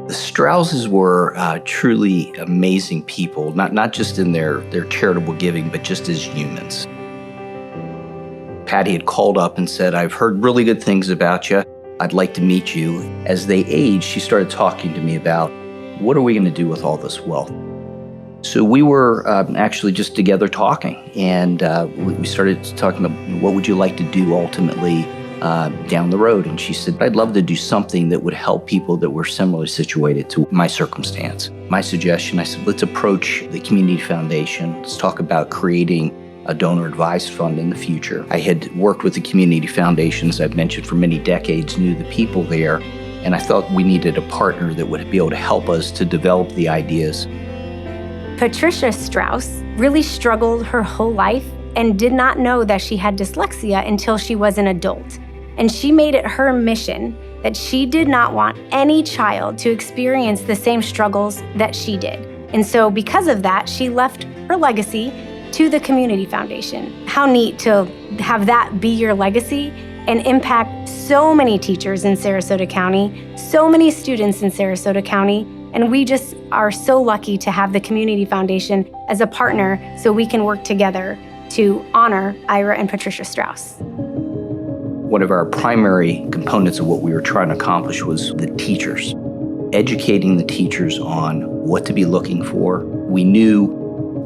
The Strausses were truly amazing people, not just in their charitable giving, but just as humans. Patty had called up and said, "I've heard really good things about you. I'd like to meet you." As they aged, she started talking to me about, what are we going to do with all this wealth? So we were actually just together talking, and we started talking about what would you like to do ultimately down the road. And she said, "I'd love to do something that would help people that were similarly situated to my circumstance." My suggestion, I said, let's approach the community foundation. Let's talk about creating a donor advised fund in the future. I had worked with the community foundations I've mentioned for many decades, knew the people there, and I thought we needed a partner that would be able to help us to develop the ideas. Patricia Strauss really struggled her whole life and did not know that she had dyslexia until she was an adult. And she made it her mission that she did not want any child to experience the same struggles that she did. And so because of that, she left her legacy to the Community Foundation. How neat to have that be your legacy and impact so many teachers in Sarasota County, so many students in Sarasota County. And we just are so lucky to have the Community Foundation as a partner so we can work together to honor Ira and Patricia Strauss. One of our primary components of what we were trying to accomplish was the teachers, educating the teachers on what to be looking for. We knew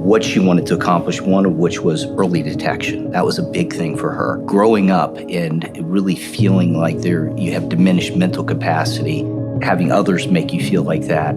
what she wanted to accomplish, one of which was early detection. That was a big thing for her. Growing up and really feeling like you have diminished mental capacity, having others make you feel like that,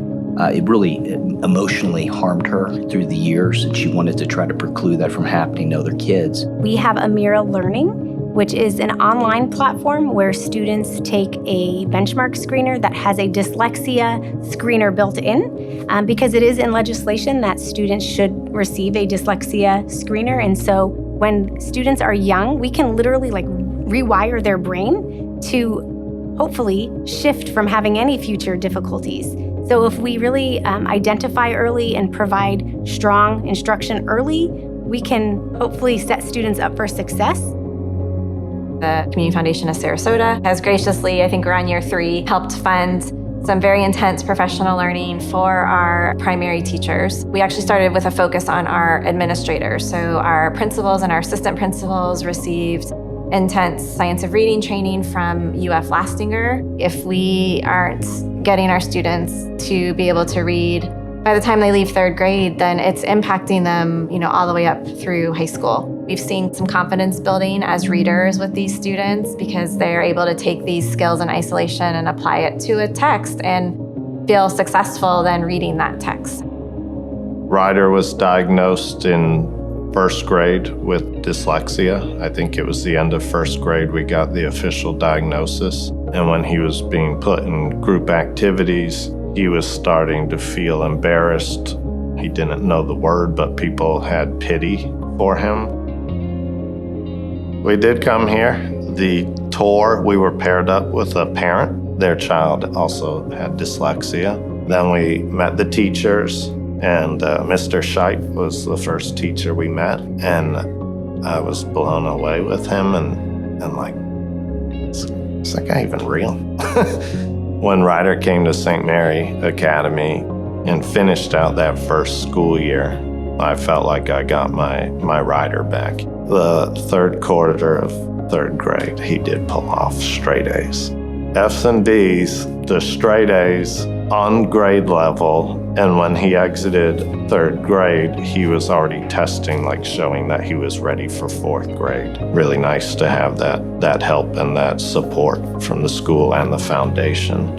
it really emotionally harmed her through the years, and she wanted to try to preclude that from happening to other kids. We have Amira Learning, which is an online platform where students take a benchmark screener that has a dyslexia screener built in, because it is in legislation that students should receive a dyslexia screener. And so when students are young, we can literally rewire their brain to hopefully shift from having any future difficulties. So if we really identify early and provide strong instruction early, we can hopefully set students up for success. The Community Foundation of Sarasota has graciously, I think we're on year 3, helped fund some very intense professional learning for our primary teachers. We actually started with a focus on our administrators. So our principals and our assistant principals received intense science of reading training from UF Lastinger. If we aren't getting our students to be able to read by the time they leave 3rd grade, then it's impacting them, all the way up through high school. We've seen some confidence building as readers with these students because they're able to take these skills in isolation and apply it to a text and feel successful then reading that text. Ryder was diagnosed in 1st grade with dyslexia. I think it was the end of 1st grade we got the official diagnosis. And when he was being put in group activities, he was starting to feel embarrassed. He didn't know the word, but people had pity for him. We did come here. The tour, we were paired up with a parent. Their child also had dyslexia. Then we met the teachers, and Mr. Scheidt was the first teacher we met. And I was blown away with him and like, is that guy even real? When Ryder came to St. Mary Academy and finished out that 1st school year, I felt like I got my Ryder back. The 3rd quarter of 3rd grade, he did pull off straight A's. F's and B's, the straight A's on grade level, and when he exited 3rd grade, he was already testing, showing that he was ready for 4th grade. Really nice to have that help and that support from the school and the foundation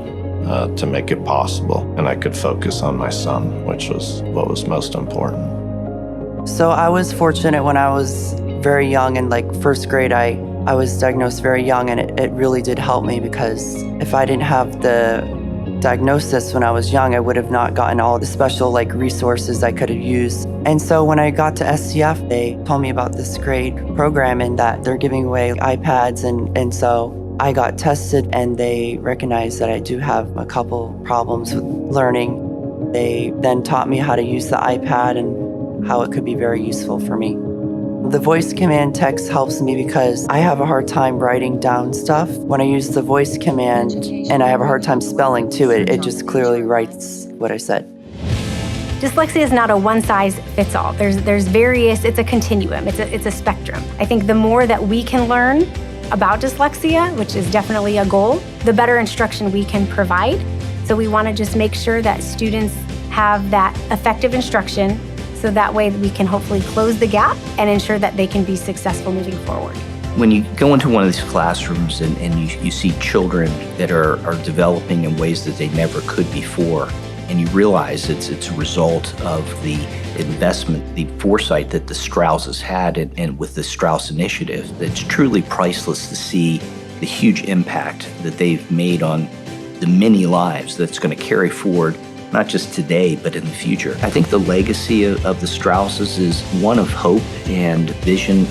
to make it possible. And I could focus on my son, which was what was most important. So I was fortunate when I was very young, in 1st grade, I was diagnosed very young, and it really did help me, because if I didn't have the diagnosis when I was young, I would have not gotten all the special resources I could have used. And so when I got to SCF, they told me about this great program and that they're giving away iPads. And so I got tested, and they recognized that I do have a couple problems with learning. They then taught me how to use the iPad and how it could be very useful for me. The voice command text helps me because I have a hard time writing down stuff. When I use the voice command and I have a hard time spelling too, it just clearly writes what I said. Dyslexia is not a one-size-fits-all. There's various, it's a continuum, it's a spectrum. I think the more that we can learn about dyslexia, which is definitely a goal, the better instruction we can provide. So we want to just make sure that students have that effective instruction so that way we can hopefully close the gap and ensure that they can be successful moving forward. When you go into one of these classrooms and you see children that are developing in ways that they never could before, and you realize it's a result of the investment, the foresight that the Strausses had and with the Strauss Initiative, it's truly priceless to see the huge impact that they've made on the many lives that's going to carry forward, not just today, but in the future. I think the legacy of the Strausses is one of hope and vision.